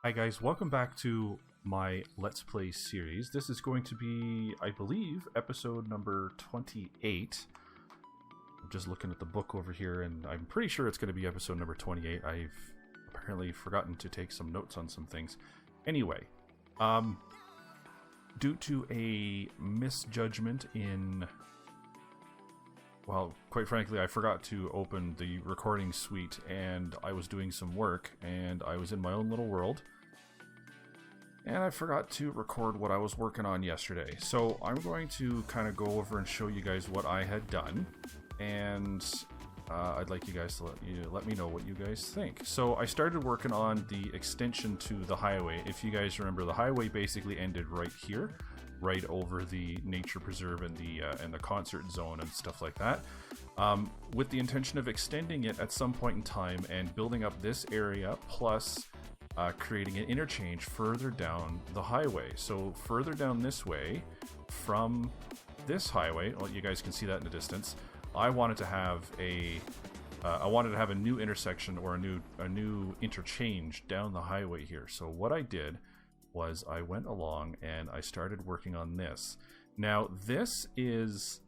Hi guys, welcome back to my Let's Play series. This is going to be, I believe, episode number 28. I'm just looking at the book over here and I'm pretty sure it's going to be episode number 28. I've apparently forgotten to take some notes on some things. Anyway, due to a misjudgment in... Well, quite frankly, I forgot to open the recording suite and I was doing some work and I was in my own little world. And I forgot to record what I was working on yesterday. So I'm going to kind of go over and show you guys what I had done. And I'd like you guys to let me know what you guys think. So I started working on the extension to the highway. If you guys remember, the highway basically ended right here, right over the nature preserve and the concert zone and stuff like that, with the intention of extending it at some point in time and building up this area, plus creating an interchange further down the highway. So further down this way from this highway, well, you guys can see that in the distance, I wanted to have a new intersection or a new interchange down the highway here. So what I did was I went along and I started working on this. Now this is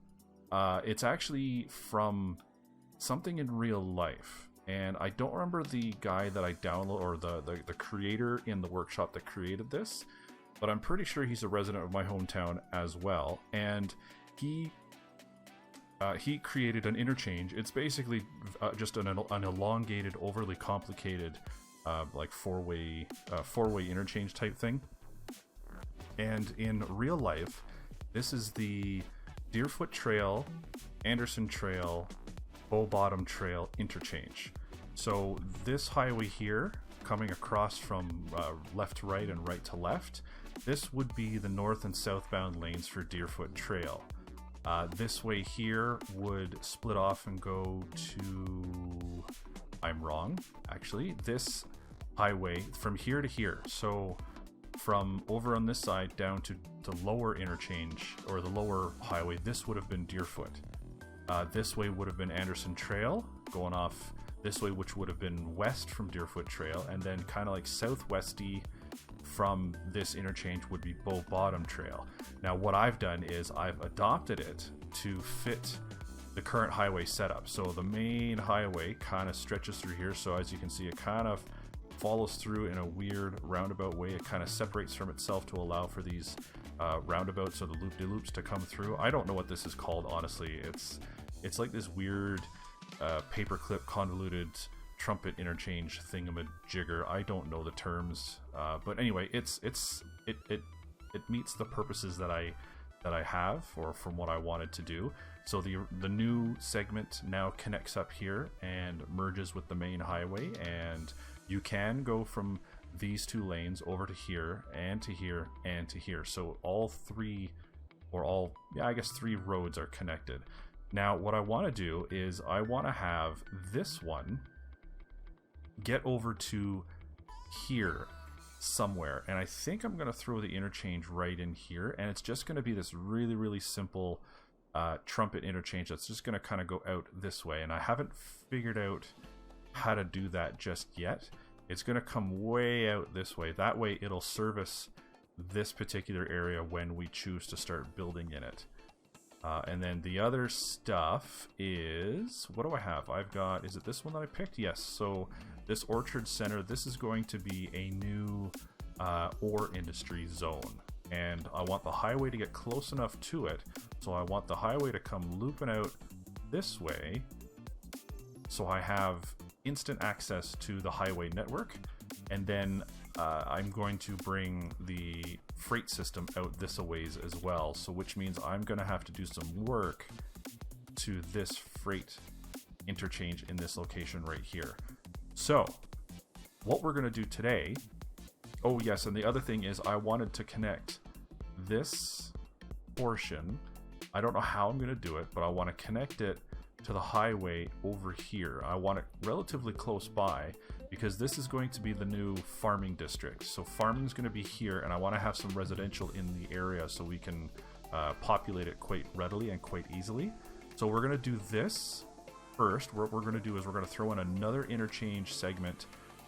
it's actually from something in real life, and I don't remember the guy that I download or the creator in the workshop that created this, but I'm pretty sure he's a resident of my hometown as well, and he created an interchange. It's basically just an elongated, overly complicated like four-way interchange type thing. And in real life, this is the Deerfoot Trail, Anderson Trail, Bow Bottom Trail interchange. So this highway here, coming across from left to right and right to left, this would be the north and southbound lanes for Deerfoot Trail. This way here would split off and go to... I'm wrong, actually. This highway from here to here, so from over on this side down to the lower interchange or the lower highway, this would have been Deerfoot. This way would have been Anderson Trail going off this way, which would have been west from Deerfoot Trail, and then kind of like southwesty from this interchange would be Bow Bottom Trail. Now what I've done is I've adopted it to fit the current highway setup. So the main highway kind of stretches through here, so as you can see it kind of follows through in a weird roundabout way. It kind of separates from itself to allow for these roundabouts or the loop-de-loops to come through. I don't know what this is called, honestly. It's like this weird paperclip convoluted trumpet interchange thingamajigger. I don't know the terms, but anyway, it meets the purposes that I have, or from what I wanted to do. So the new segment now connects up here and merges with the main highway, and you can go from these two lanes over to here and to here and to here. So all three, or all, yeah, I guess three roads are connected. Now what I want to do is I want to have this one get over to here somewhere, and I think I'm going to throw the interchange right in here, and it's just going to be this really simple trumpet interchange that's just going to kind of go out this way, and I haven't figured out how to do that just yet. It's going to come way out this way. That way it'll service this particular area when we choose to start building in it. And then the other stuff is, what do I have? I've got, is it this one that I picked? Yes. So this Orchard Center, this is going to be a new ore industry zone. And I want the highway to get close enough to it. So I want the highway to come looping out this way, so I have instant access to the highway network. And then I'm going to bring the freight system out this a ways as well, so which means I'm going to have to do some work to this freight interchange in this location right here. So what we're going to do today, oh yes, and the other thing is I wanted to connect this portion. I don't know how I'm going to do it, but I want to connect it to the highway over here. I want it relatively close by, because this is going to be the new farming district. So farming is going to be here, and I want to have some residential in the area so we can populate it quite readily and quite easily. So we're going to do this first. What we're going to do is we're going to throw in another interchange segment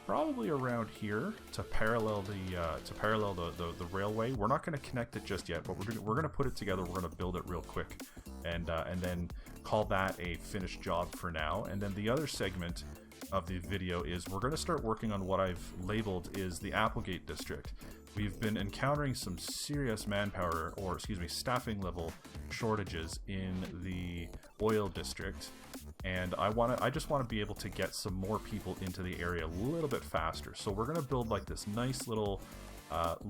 probably around here to parallel the railway. We're not going to connect it just yet, but we're going to put it together. We're going to build it real quick, and then call that a finished job for now. And then the other segment of the video is we're going to start working on what I've labeled is the Applegate District. We've been encountering some serious manpower, or excuse me, staffing level shortages in the oil district, and I just want to be able to get some more people into the area a little bit faster. So we're going to build like this nice little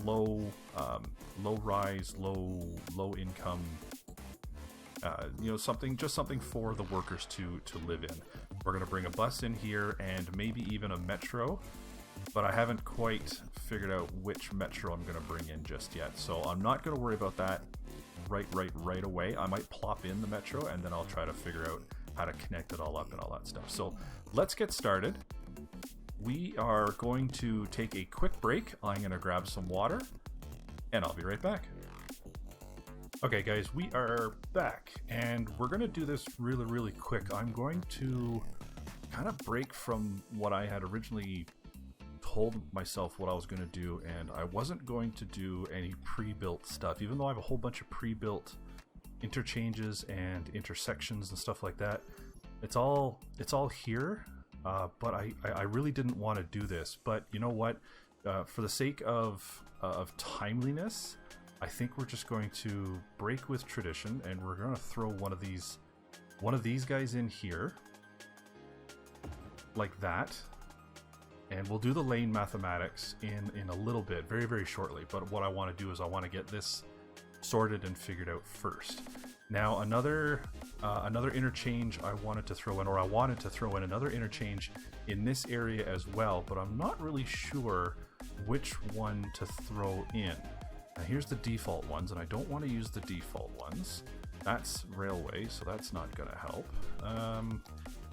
low rise, low income, you know, something for the workers to live in. We're going to bring a bus in here and maybe even a metro, but I haven't quite figured out which metro I'm going to bring in just yet. So I'm not going to worry about that right away. I might plop in the metro and then I'll try to figure out how to connect it all up and all that stuff. So let's get started. We are going to take a quick break. I'm going to grab some water and I'll be right back. Okay guys, we are back and we're going to do this really quick. I'm going to kind of break from what I had originally told myself what I was going to do, and I wasn't going to do any pre-built stuff, even though I have a whole bunch of pre-built interchanges and intersections and stuff like that. It's all here, but I really didn't want to do this. But you know what? For the sake of timeliness, I think we're just going to break with tradition, and we're going to throw one of these guys in here, like that. And we'll do the lane mathematics in a little bit, very shortly. But what I want to do is I want to get this sorted and figured out first. Now another interchange I wanted to throw in, another interchange in this area as well, but I'm not really sure which one to throw in. Now here's the default ones, and I don't want to use the default ones. That's railway, so that's not going to help.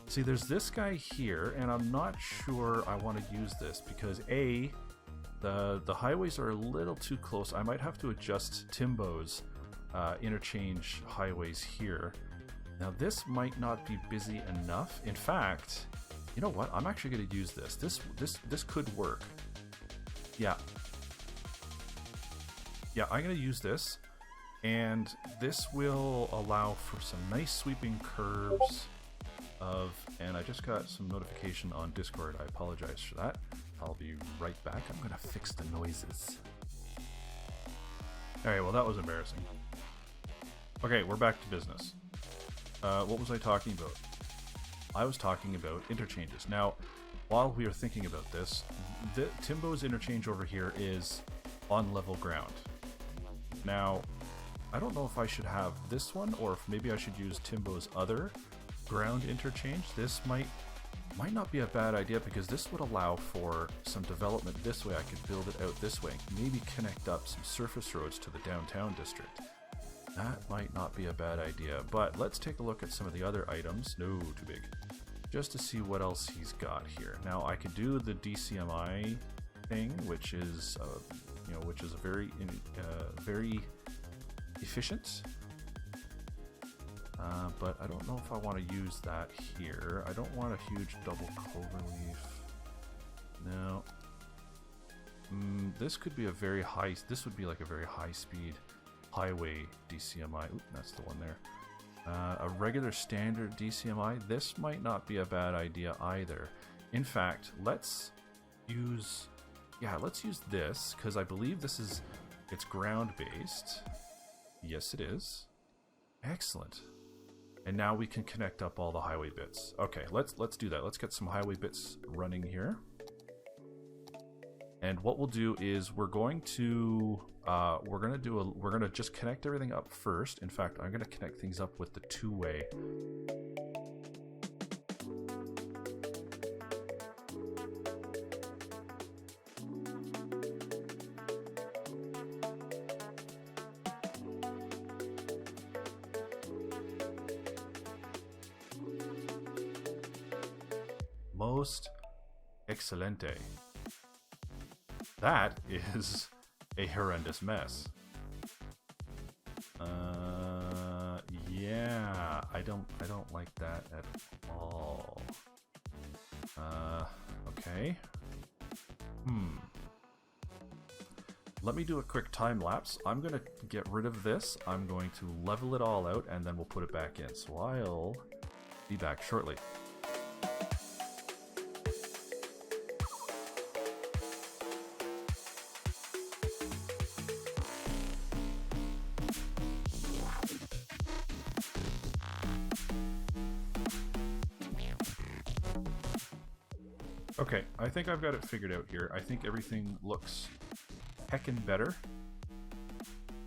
See, there's this guy here, and I'm not sure I want to use this because the highways are a little too close. I might have to adjust Timbo's interchange highways here. Now this might not be busy enough. In fact, you know what? I'm actually going to use this. This could work. Yeah, I'm going to use this, and this will allow for some nice sweeping curves and I just got some notification on Discord. I apologize for that. I'll be right back. I'm going to fix the noises. Alright, well that was embarrassing. Okay, we're back to business. What was I talking about? I was talking about interchanges. Now, while we are thinking about this, Timbo's interchange over here is on level ground. Now, I don't know if I should have this one or if maybe I should use Timbo's other ground interchange. This might not be a bad idea because this would allow for some development this way. I could build it out this way, maybe connect up some surface roads to the downtown district. That might not be a bad idea, but let's take a look at some of the other items. No, too big. Just to see what else he's got here. Now I could do the DCMI thing, which is a very efficient. But I don't know if I want to use that here. I don't want a huge double cloverleaf. No. This could be a very high. This would be like a very high-speed highway DCMI. Oop, that's the one there. A regular standard DCMI. This might not be a bad idea either. In fact, let's use this because I believe it's ground-based. Yes, it is. Excellent. And now we can connect up all the highway bits. Okay, let's do that. Let's get some highway bits running here. And what we'll do is we're gonna just connect everything up first. In fact, I'm gonna connect things up with the two-way. Most excelente. That is a horrendous mess. Yeah, I don't like that at all. Okay. Let me do a quick time lapse. I'm going to get rid of this. I'm going to level it all out, and then we'll put it back in. So I'll be back shortly. Okay, I think I've got it figured out here. I think everything looks heckin' better.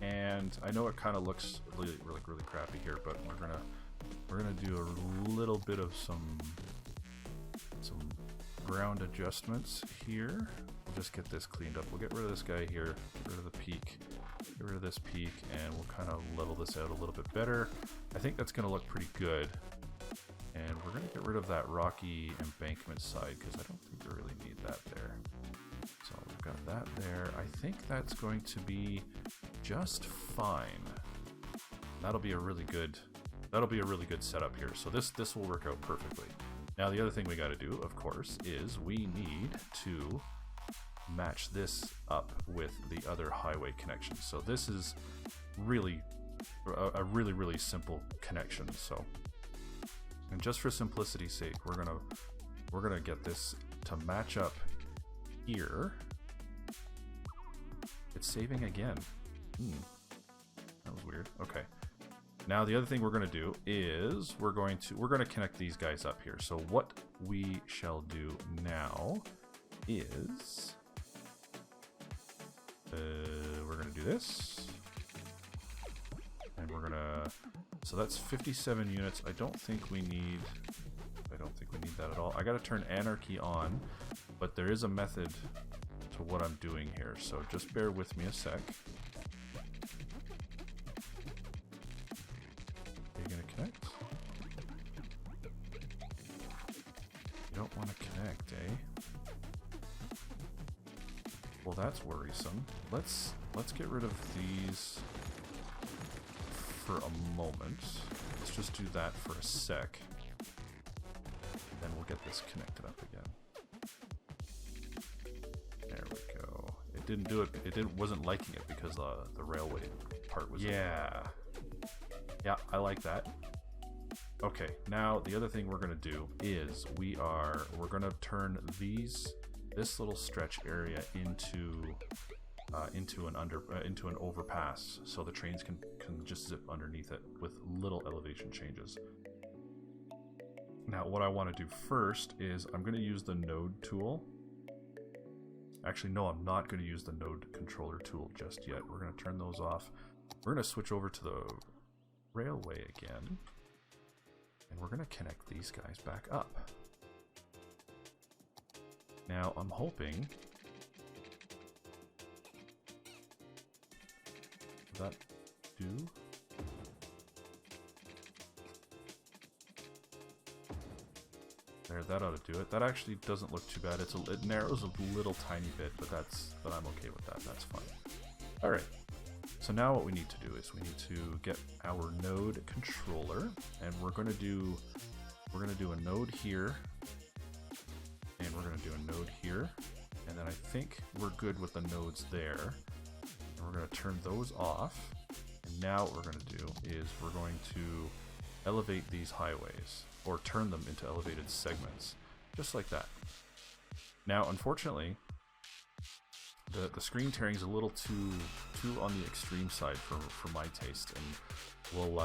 And I know it kind of looks really crappy here, but we're gonna do a little bit of some ground adjustments here. We'll just get this cleaned up. We'll get rid of this guy here, get rid of the peak, get rid of this peak, and we'll kind of level this out a little bit better. I think that's gonna look pretty good. And we're going to get rid of that rocky embankment side because I don't think we really need that there. So we've got that there. I think that's going to be just fine. That'll be a really good setup here. So this will work out perfectly. Now the other thing we got to do, of course, is we need to match this up with the other highway connection. So this is really a really simple connection. So. And just for simplicity's sake, we're gonna get this to match up here. It's saving again. That was weird. Okay. Now the other thing we're gonna do is we're gonna connect these guys up here. So what we shall do now is we're gonna do this, and we're gonna. So that's 57 units. I don't think we need that at all. I gotta turn anarchy on, but there is a method to what I'm doing here, so just bear with me a sec. Are you gonna connect? You don't want to connect, eh? Well, that's worrisome. Let's get rid of these for a moment. Let's just do that for a sec. Then we'll get this connected up again. There we go. It didn't do it. Wasn't liking it because the railway part was. Yeah, I like that. Okay, now the other thing we're gonna do is we're gonna turn this little stretch area into an overpass, so the trains can just zip underneath it with little elevation changes. Now what I want to do first is I'm going to use the node tool. Actually, no, I'm not going to use the node controller tool just yet. We're going to turn those off. We're going to switch over to the railway again, and we're going to connect these guys back up. Now I'm hoping that do. There, that ought to do it. That actually doesn't look too bad. It narrows a little tiny bit, but I'm okay with that. That's fine. All right. So now what we need to do is we need to get our node controller, and we're going to do a node here, and we're going to do a node here, and then I think we're good with the nodes there. And we're going to turn those off. And now what we're going to do is we're going to elevate these highways, or turn them into elevated segments, just like that. Now, unfortunately, the screen tearing is a little too on the extreme side for my taste, and we'll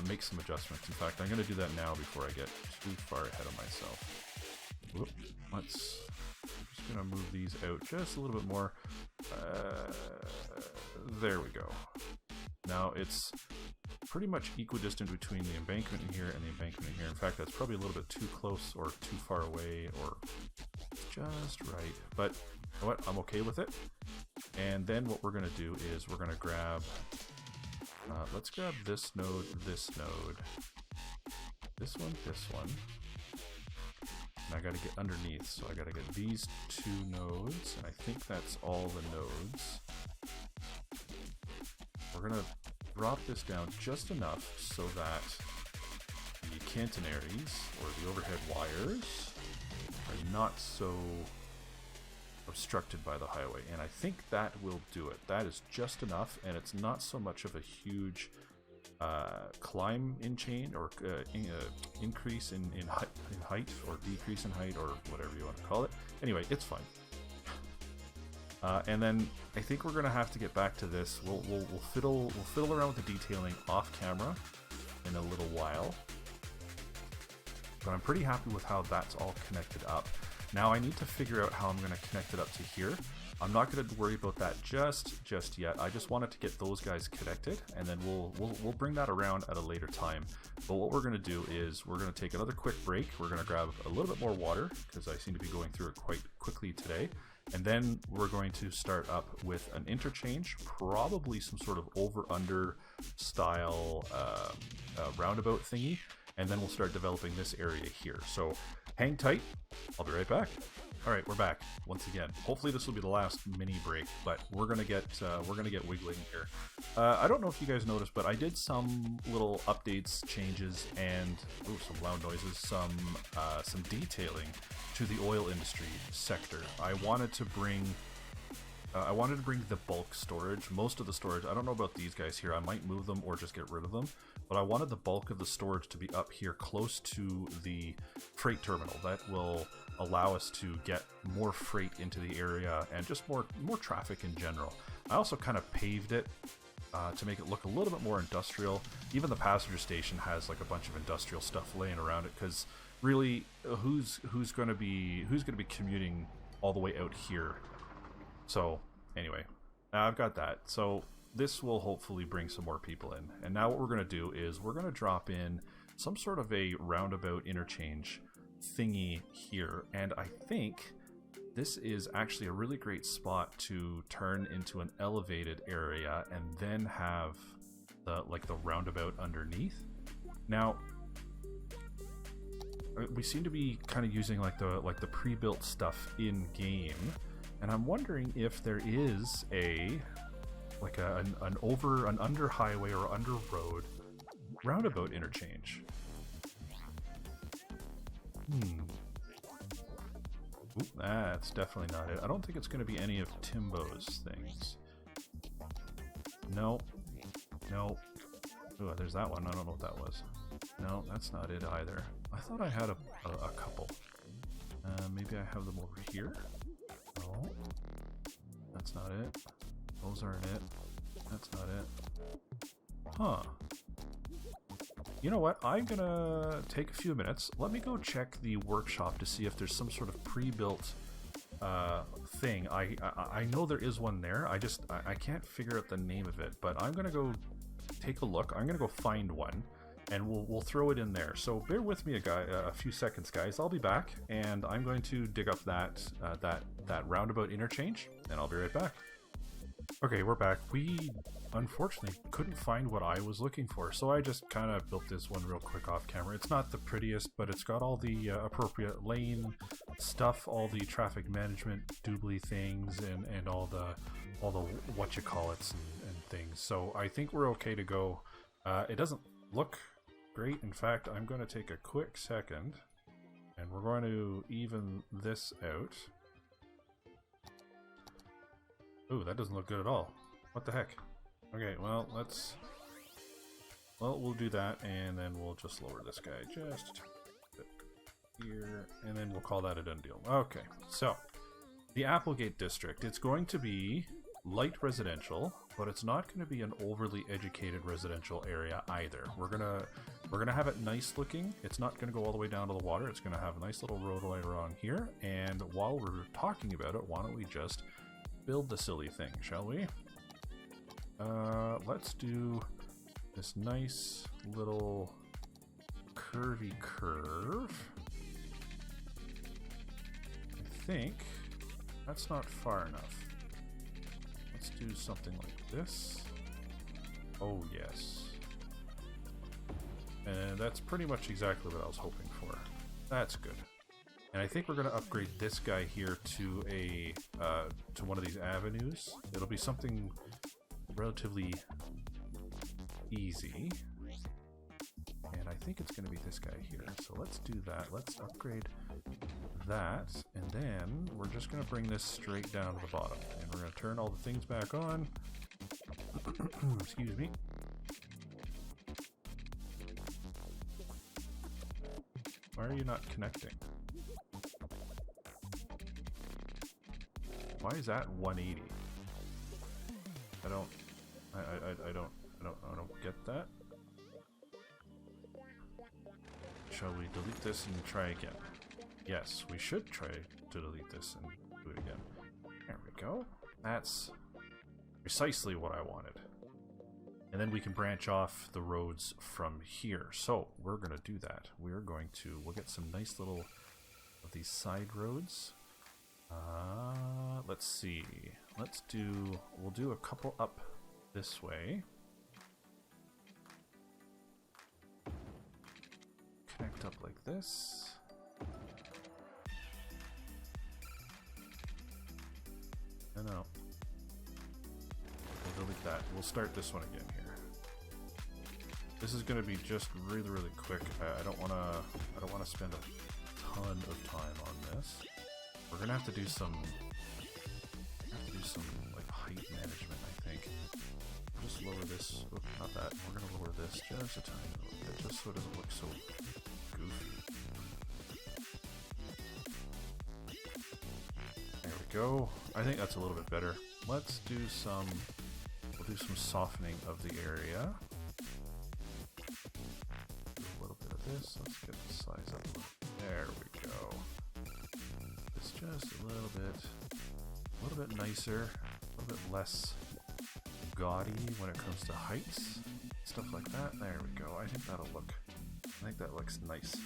make some adjustments. In fact, I'm going to do that now before I get too far ahead of myself. Whoop, I'm just going to move these out just a little bit more. There we go. Now it's pretty much equidistant between the embankment in here and the embankment in here. In fact, that's probably a little bit too close or too far away, or just right. But you know what? I'm okay with it. And then what we're going to do is we're going to grab, let's grab this node, this one, and I got to get underneath. So I got to get these two nodes, and I think that's all the nodes. We're going to drop this down just enough so that the catenaries, or the overhead wires, are not so obstructed by the highway, and I think that will do it. That is just enough, and it's not so much of a huge climb in chain or increase in height or decrease in height or whatever you want to call it. Anyway, it's fine. And then I think we're gonna have to get back to this. We'll fiddle around with the detailing off camera in a little while. But I'm pretty happy with how that's all connected up. Now I need to figure out how I'm going to connect it up to here. I'm not going to worry about that just yet. I just wanted to get those guys connected, and then we'll bring that around at a later time. But what we're going to do is we're going to take another quick break. We're going to grab a little bit more water because I seem to be going through it quite quickly today. And then we're going to start up with an interchange, probably some sort of over-under style roundabout thingy. And then we'll start developing this area here. So hang tight. I'll be right back. All right, we're back once again. Hopefully this will be the last mini break, but we're gonna get wiggling here. I don't know if you guys noticed, but I did some little updates, changes, and some loud noises, some detailing to the oil industry sector. I wanted to bring the bulk storage, most of the storage. I don't know about these guys here. I might move them or just get rid of them. But I wanted the bulk of the storage to be up here close to the freight terminal. That will allow us to get more freight into the area and just more traffic in general. I also kind of paved it to make it look a little bit more industrial. Even the passenger station has like a bunch of industrial stuff laying around it, because really, who's going to be commuting all the way out here? So anyway, I've got that. So this will hopefully bring some more people in. And now what we're going to do is we're going to drop in some sort of a roundabout interchange thingy here. And I think this is actually a really great spot to turn into an elevated area and then have the roundabout underneath. Now, we seem to be kind of using like the pre-built stuff in game, and I'm wondering if there is an under highway or under road roundabout interchange. Oop, that's definitely not it. I don't think it's going to be any of Timbo's things. No. Ooh, there's that one. I don't know what that was. No, that's not it either. I thought I had a couple. Maybe I have them over here. No, that's not it. Those aren't it. That's not it. Huh. You know what? I'm gonna take a few minutes. Let me go check the workshop to see if there's some sort of pre-built thing. I know there is one there. I can't figure out the name of it, but I'm gonna go take a look. I'm gonna go find one, and we'll throw it in there. So bear with me a few seconds, guys. I'll be back, and I'm going to dig up that roundabout interchange, and I'll be right back. Okay, we're back. We unfortunately couldn't find what I was looking for, so I just kind of built this one real quick off camera. It's not the prettiest, but it's got all the appropriate lane stuff, all the traffic management doobly things, and all the whatchamacallits and things. So I think we're okay to go. It doesn't look great. In fact, I'm going to take a quick second, and we're going to even this out. Ooh, that doesn't look good at all. What the heck? Okay, well, we'll do that, and then we'll just lower this guy just a bit here, and then we'll call that a done deal. Okay, so the Applegate District, it's going to be light residential, but it's not going to be an overly educated residential area either. We're gonna have it nice looking. It's not going to go all the way down to the water. It's going to have a nice little roadway around here, and while we're talking about it, why don't we just build the silly thing, shall we? Let's do this nice little curvy curve. I think that's not far enough. Let's do something like this. Oh yes. And that's pretty much exactly what I was hoping for. That's good. And I think we're going to upgrade this guy here to to one of these avenues. It'll be something relatively easy. And I think it's going to be this guy here. So let's do that. Let's upgrade that, and then we're just going to bring this straight down to the bottom. And we're going to turn all the things back on. Excuse me. Why are you not connecting? Why is that 180? I don't get that. Shall we delete this and try again? Yes, we should try to delete this and do it again. There we go. That's precisely what I wanted. And then we can branch off the roads from here. So we're going to do that. We'll get some nice little of these side roads. Let's see. We'll do a couple up this way. Connect up like this. No. We'll delete that. We'll start this one again here. This is going to be just really, really quick. I don't want to spend a ton of time on this. We're gonna have to do some like height management, I think. Just lower this. Oops, not that. We're gonna lower this just a tiny little bit, just so it doesn't look so goofy. There we go. I think that's a little bit better. We'll do some softening of the area. Do a little bit of this. Let's get the size up a little. There we go. It's just a little bit nicer, a little bit less gaudy when it comes to heights, stuff like that. There we go. I think that looks nice,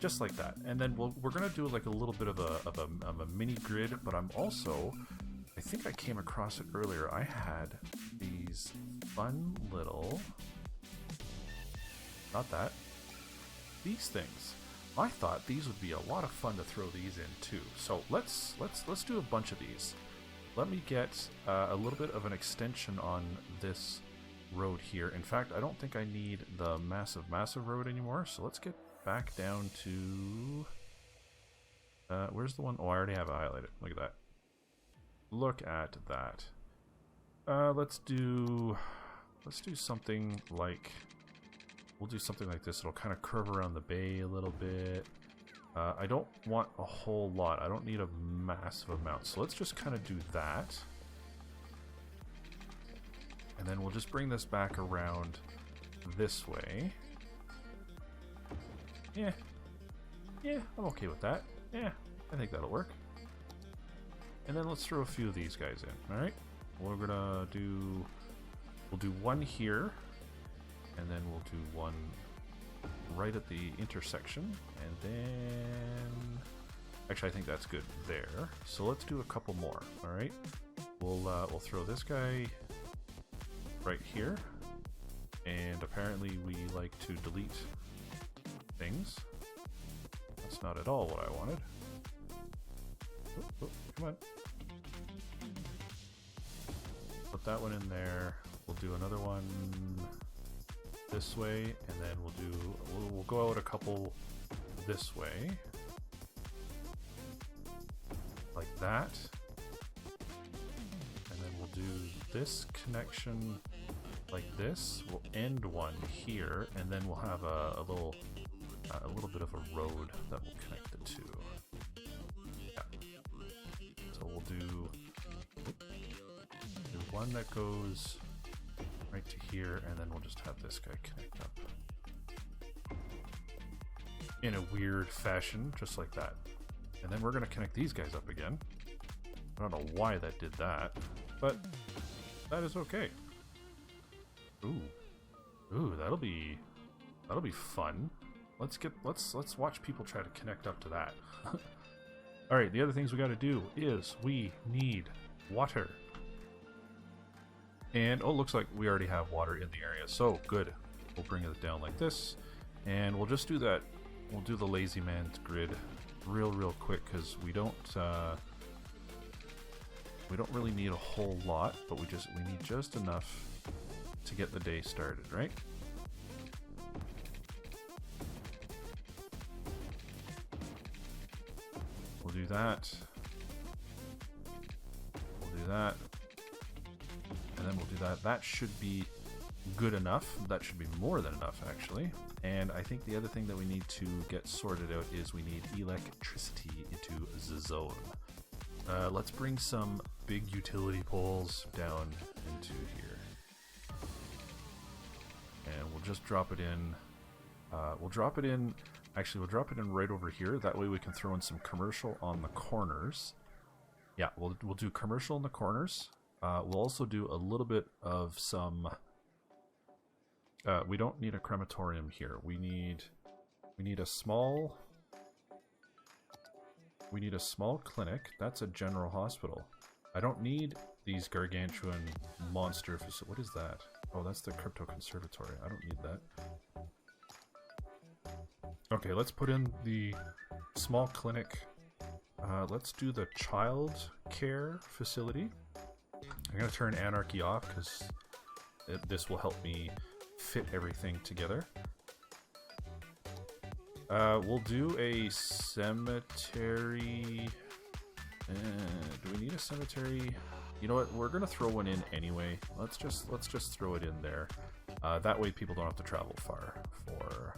just like that. And then we're gonna do like a little bit of a mini grid. But I think I came across it earlier. I had these fun little, these things. I thought these would be a lot of fun to throw these in too. So let's do a bunch of these. Let me get a little bit of an extension on this road here. In fact, I don't think I need the massive road anymore. So let's get back down to where's the one? Oh, I already have it highlighted. Look at that. Look at that. Let's do something like. We'll do something like this. It'll kind of curve around the bay a little bit. I don't want a whole lot. I don't need a massive amount. So let's just kind of do that. And then we'll just bring this back around this way. Yeah, I'm okay with that. Yeah, I think that'll work. And then let's throw a few of these guys in. All right, we'll do one here. And then we'll do one right at the intersection, and then actually I think that's good there. So let's do a couple more. All right, we'll throw this guy right here, and apparently we like to delete things. That's not at all what I wanted. Oh, come on. Put that one in there. We'll do another one this way, and then we'll go out a couple this way, like that, and then we'll do this connection like this. We'll end one here, and then we'll have a little bit of a road that will connect the two. Yeah. So we'll do one that goes right to here, and then we'll just have this guy connect up in a weird fashion, just like that. And then we're going to connect these guys up again. I don't know why that did that, but that is okay. Ooh, that'll be fun. Let's watch people try to connect up to that. All right, the other things we got to do is we need water. And oh, looks like we already have water in the area, so good. We'll bring it down like this, and we'll just do that. We'll do the lazy man's grid real quick, because we don't really need a whole lot, but we need just enough to get the day started, right? that. We'll do that. And then we'll do that. That should be good enough. That should be more than enough, actually. And I think the other thing that we need to get sorted out is we need electricity into the zone. Let's bring some big utility poles down into here. And we'll just drop it in. We'll drop it in. Actually, we'll drop it in right over here. That way we can throw in some commercial on the corners. Yeah, we'll do commercial in the corners. We'll also do a little bit of some... we don't need a crematorium here. We need a small... We need a small clinic. That's a general hospital. I don't need these gargantuan monster facilities. What is that? Oh, that's the crypto conservatory. I don't need that. Okay, let's put in the small clinic. Let's do the child care facility. I'm going to turn anarchy off because this will help me fit everything together. We'll do a cemetery. Do we need a cemetery? You know what? We're gonna throw one in anyway. Let's just throw it in there. That way, people don't have to travel far for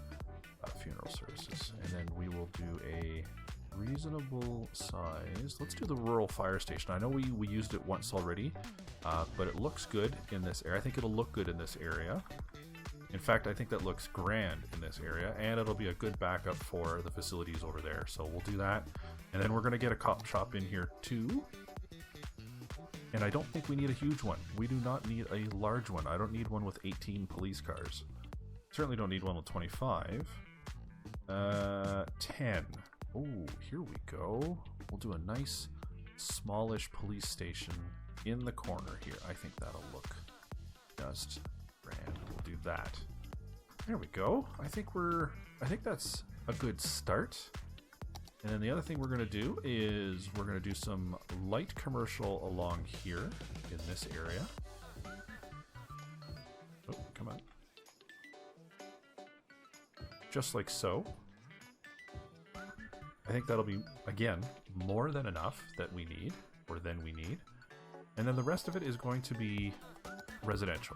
funeral services. And then we will do a reasonable size. Let's do the rural fire station. I know we used it once already, but it looks good in this area. I think it'll look good in this area. In fact, I think that looks grand in this area, and it'll be a good backup for the facilities over there. So we'll do that. And then we're going to get a cop shop in here too. And I don't think we need a huge one. We do not need a large one. I don't need one with 18 police cars. Certainly don't need one with 25. 10. Oh, here we go. We'll do a nice, smallish police station in the corner here. I think that'll look just... and we'll do that. There we go. I think that's a good start. And then the other thing we're going to do is we're going to do some light commercial along here in this area. Oh, come on. Just like so. I think that'll be, again, more than enough that we need, or than we need. And then the rest of it is going to be residential.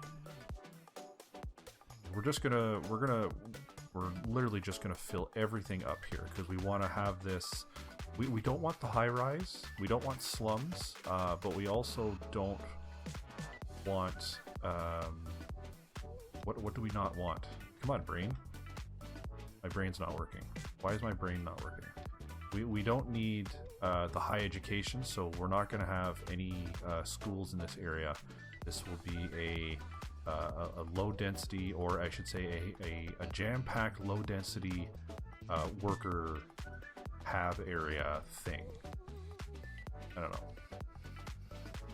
We're literally just gonna fill everything up here because we want to have this. We don't want the high rise. We don't want slums, but we also don't want. What do we not want? Come on, brain. My brain's not working. Why is my brain not working? We don't need the high education, so we're not going to have any schools in this area. This will be a low density, or I should say a jam-packed low density worker have area thing. I don't know.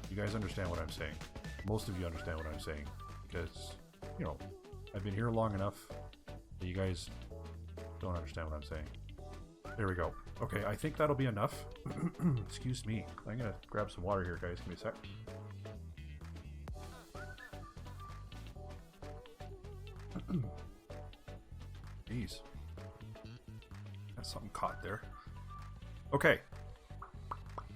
You guys understand what I'm saying? Most of you understand what I'm saying, because, you know, I've been here long enough that you guys don't understand what I'm saying. There we go. Okay, I think that'll be enough. Excuse me. I'm gonna grab some water here, guys. Give me a sec. Jeez. Got something caught there. Okay.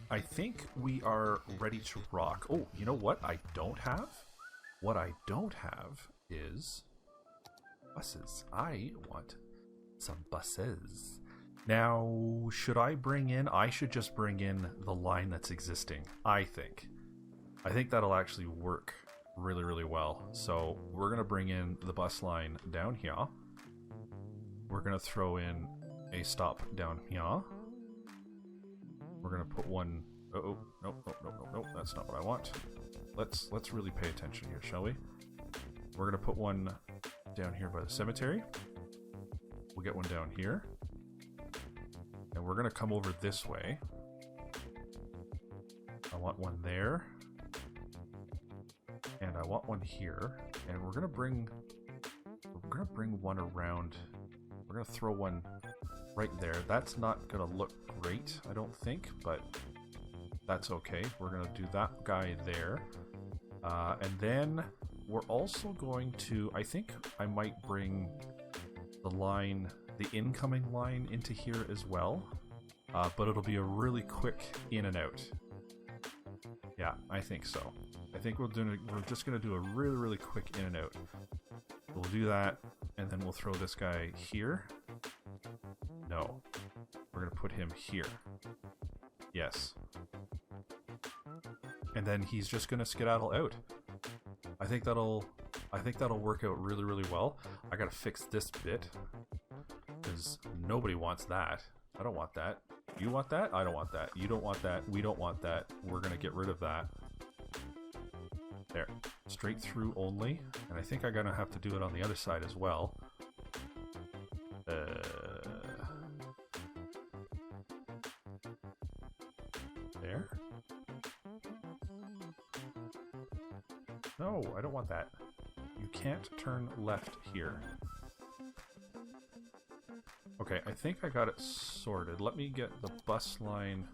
I think we are ready to rock. Oh, you know what I don't have? What I don't have is buses. I want some buses. Now, should I bring in? I should just bring in the line that's existing, I think. I think that'll actually work really, really well. So we're going to bring in the bus line down here. We're going to throw in a stop down here. We're going to put one... Oh, nope, that's not what I want. Let's really pay attention here, shall we? We're going to put one down here by the cemetery. We'll get one down here. And we're going to come over this way. I want one there. And I want one here. And we're going to bring one around. We're going to throw one right there. That's not going to look great, I don't think, but that's okay. We're going to do that guy there. And then we're also going to, I think I might bring the line, the incoming line into here as well. but it'll be a really quick in and out. Yeah, I think so. I think we're just gonna do a really quick in and out. We'll do that, and then we'll throw this guy here. No, we're gonna put him here. Yes. And then he's just gonna skedaddle out. I think that'll work out really well. I gotta fix this bit because nobody wants that. I don't want that. You want that? I don't want that. You don't want that. We don't want that. We're gonna get rid of that. There. Straight through only. And I think I'm gonna have to do it on the other side as well. There. No, I don't want that. You can't turn left here. Okay, I think I got it sorted. Let me get the bus line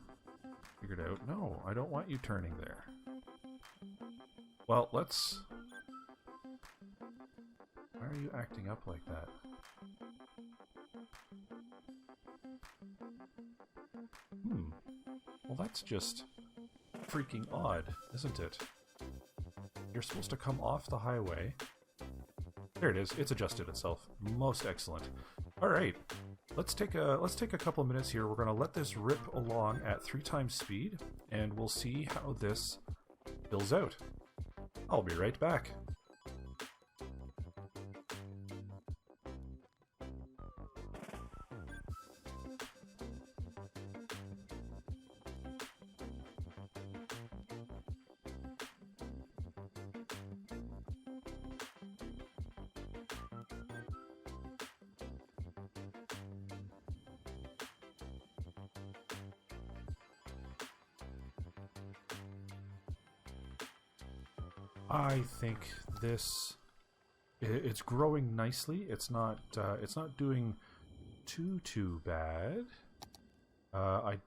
figured out. No, I don't want you turning there. Well, let's... Why are you acting up like that? Well, that's just freaking odd, isn't it? You're supposed to come off the highway. There it is. It's adjusted itself. Most excellent. All right. Let's take a couple of minutes here. We're going to let this rip along at 3 times speed, and we'll see how this fills out. I'll be right back. I think it's growing nicely. It's not doing too bad. I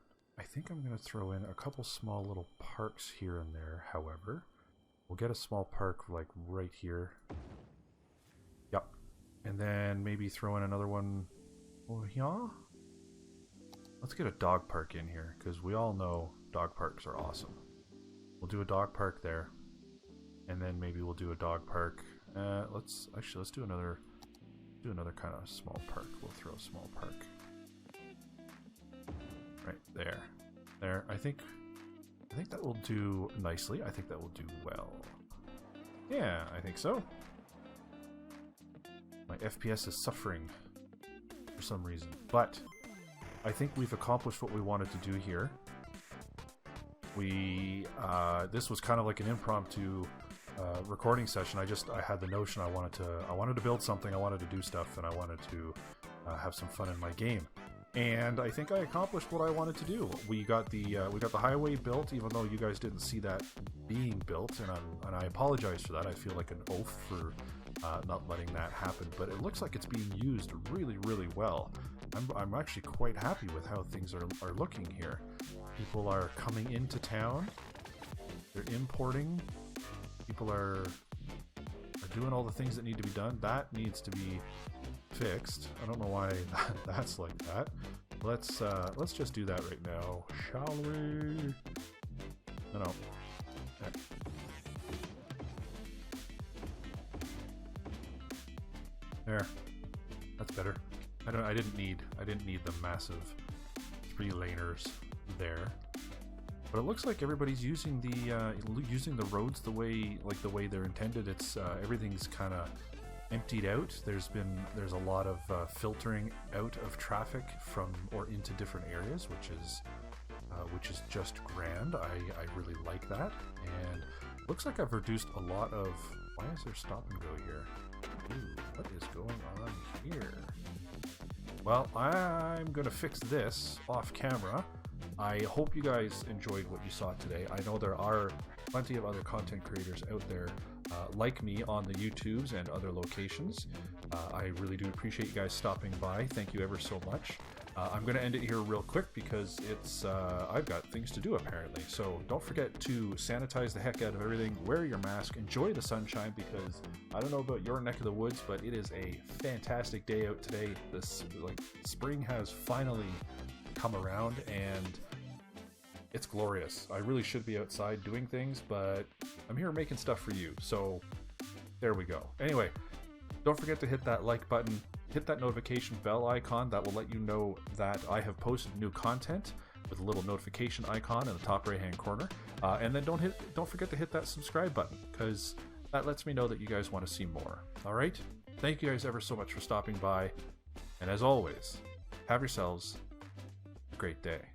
think I'm gonna throw in a couple small little parks here and there. However, we'll get a small park like right here. Yep, and then maybe throw in another one. Oh yeah. Let's get a dog park in here because we all know dog parks are awesome. We'll do a dog park there. And then maybe we'll do a dog park. Let's do another kind of small park. We'll throw a small park right there. There. I think that will do nicely. I think that will do well. Yeah, I think so. My FPS is suffering for some reason, but I think we've accomplished what we wanted to do here. This was kind of like an impromptu recording session. I had the notion I wanted to build something, I wanted to do stuff, and I wanted to have some fun in my game. And I think I accomplished what I wanted to do. We got the highway built, even though you guys didn't see that being built, and I apologize for that. I feel like an oaf for not letting that happen, but it looks like it's being used really well. I'm actually quite happy with how things are looking here. People are coming into town. They're importing. People are doing all the things that need to be done. That needs to be fixed. I don't know why that's like that. Let's just do that right now, shall we? No. There. That's better. I didn't need the massive 3-laners there. But it looks like everybody's using the roads the way they're intended. It's everything's kind of emptied out. There's a lot of filtering out of traffic from or into different areas, which is just grand. I really like that, and looks like I've reduced a lot of. Why is there stop and go here? Ooh, what is going on here? Well, I'm gonna fix this off camera. I hope you guys enjoyed what you saw today. I know there are plenty of other content creators out there like me on the YouTubes and other locations. I really do appreciate you guys stopping by. Thank you ever so much. I'm going to end it here real quick because it's I've got things to do apparently. So don't forget to sanitize the heck out of everything. Wear your mask. Enjoy the sunshine because I don't know about your neck of the woods, but it is a fantastic day out today. Spring has finally come around, and it's glorious. I really should be outside doing things, but I'm here making stuff for you, so there we go. Anyway, don't forget to hit that like button, hit that notification bell icon. That will let you know that I have posted new content with a little notification icon in the top right hand corner. And then don't forget to hit that subscribe button, because that lets me know that you guys want to see more. All right? Thank you guys ever so much for stopping by. And as always, have yourselves a great day.